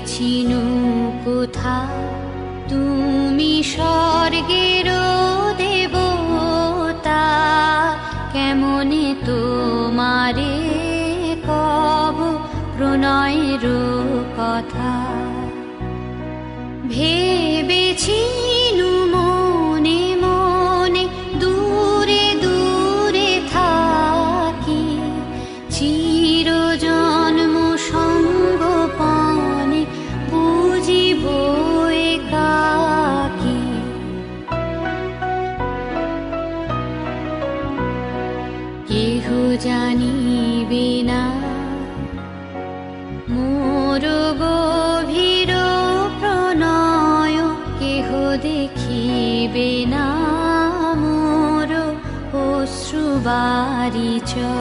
চিনু কোথা তুমি স্বর্গের দেবতা, কেমনে তোমারে কব প্রণয়ের কথা। ভেবেছিনু মনে মনে দূরে দূরে থাকি, চিরজন্ম সঙ্গপানে বুঝিব একাকী। কেহ জানিবে না মোর গভীর প্রণয়, কেহ দেখিবে না মোর অশ্রুবারিচয়।